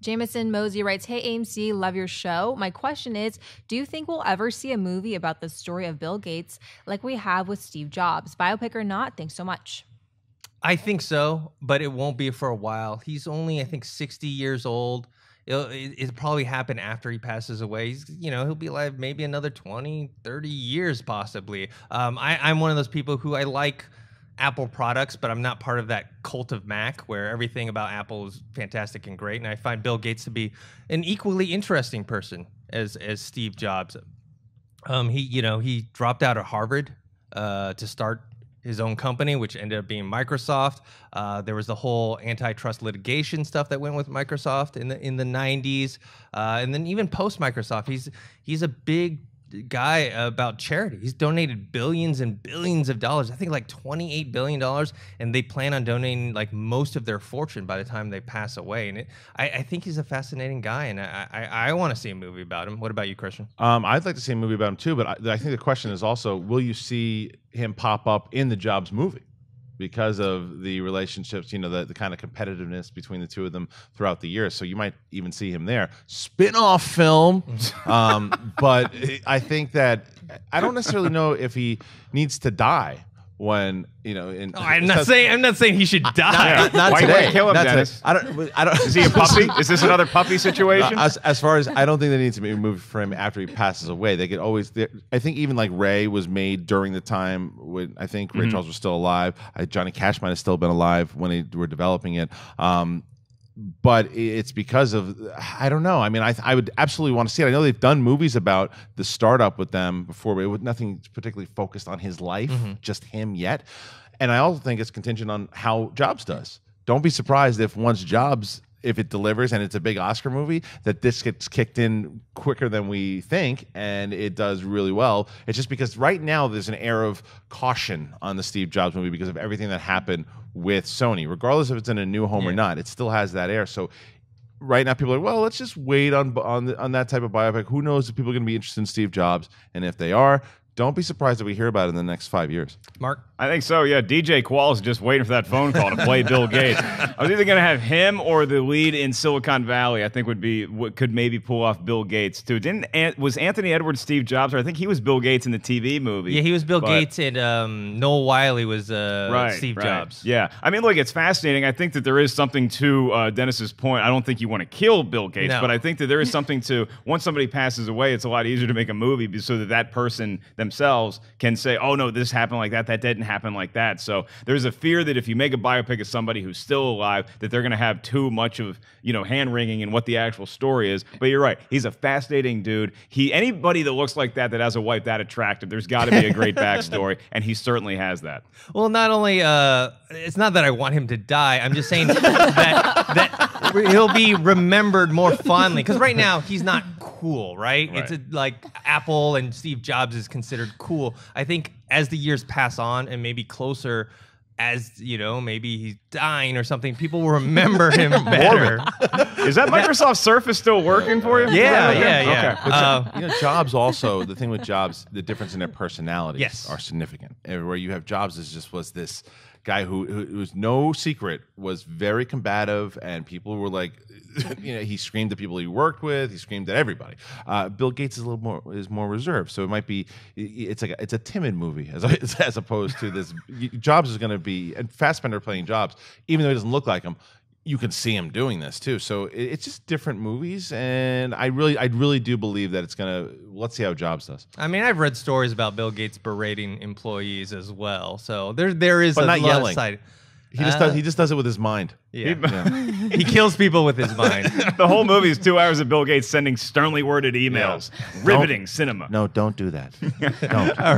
Jamison Mozey writes, "Hey AMC, love your show. My question is, do you think we'll ever see a movie about the story of Bill Gates like we have with Steve Jobs? Biopic or not? Thanks so much." I think so, but it won't be for a while. He's only, I think, 60 years old. It'll probably happen after he passes away. He'll be alive maybe another 20, 30 years possibly. I'm one of those people who I like Apple products, but I'm not part of that cult of Mac where everything about Apple is fantastic and great. And I find Bill Gates to be an equally interesting person as Steve Jobs. He dropped out of Harvard to start his own company, which ended up being Microsoft. There was the whole antitrust litigation stuff that went with Microsoft in the 90s, and then even post Microsoft, he's a big guy about charity. He's donated billions and billions of dollars. I think like $28 billion, and they plan on donating like most of their fortune by the time they pass away. And I think he's a fascinating guy, and I want to see a movie about him. What about you, Christian? I'd like to see a movie about him too, but I think the question is also, will you see him pop up in the Jobs movie? Because of the relationships, the kind of competitiveness between the two of them throughout the years. So you might even see him there. Spin-off film. But I think that I don't necessarily know if he needs to die when, I'm not saying he should die. Why today. You kill him, Dennis? I don't. Is he a puppy? Is this another puppy situation? As far as I don't think there needs to be a movie for him after he passes away. They could always. I think even like Ray was made during the time when I think Ray Charles was still alive. Johnny Cash might have still been alive when they were developing it. But it's because of, I don't know. I mean, I would absolutely want to see it. I know they've done movies about the startup with them before, but with nothing particularly focused on his life, just him yet. And I also think it's contingent on how Jobs does. Don't be surprised if once Jobs, if it delivers and it's a big Oscar movie, that this gets kicked in quicker than we think and it does really well. It's just because right now there's an air of caution on the Steve Jobs movie because of everything that happened with Sony. Regardless if it's in a new home or not, it still has that air. So right now people are like, well, let's just wait on that type of biopic. Who knows if people are going to be interested in Steve Jobs? And if they are, don't be surprised if we hear about it in the next 5 years. Mark? I think so, yeah. DJ Qualls is just waiting for that phone call to play Bill Gates. I was either going to have him or the lead in Silicon Valley. I think could maybe pull off Bill Gates, too. Was Anthony Edwards Steve Jobs? Or I think he was Bill Gates in the TV movie. Yeah, he was Bill Gates, and Noel Wiley was Steve Jobs. Yeah. I mean, look, it's fascinating. I think that there is something to Dennis's point. I don't think you want to kill Bill Gates, but I think that there is something to, once somebody passes away, it's a lot easier to make a movie so that person themselves can say, oh, no, this happened like that. That didn't happen like that. So there's a fear that if you make a biopic of somebody who's still alive, that they're going to have too much of, hand-wringing in what the actual story is. But you're right. He's a fascinating dude. Anybody that looks like that has a wife that attractive, there's got to be a great backstory, and he certainly has that. Well, not only, it's not that I want him to die. I'm just saying that he'll be remembered more fondly. Because right now, he's not cool, right? It's like Apple and Steve Jobs is considered cool. I think as the years pass on and maybe closer, as maybe he's dying or something, people will remember him better. Is that Microsoft Surface still working for you? Yeah. Okay. Jobs also, the thing with Jobs, the difference in their personalities are significant. Where you have Jobs was this guy who was no secret, was very combative, and people were like, he screamed at people he worked with, he screamed at everybody. Bill Gates is more reserved, so it might be it's a timid movie as opposed to this. Jobs is going to be, and Fassbender playing Jobs, even though he doesn't look like him, you can see him doing this too. So it's just different movies, and I really do believe that it's gonna. Let's see how Jobs does. I mean, I've read stories about Bill Gates berating employees as well. So there is, but a not lot yelling. Of side. He just does it with his mind. Yeah. He kills people with his mind. The whole movie is 2 hours of Bill Gates sending sternly worded emails. Riveting cinema. No, don't do that. Don't. All right.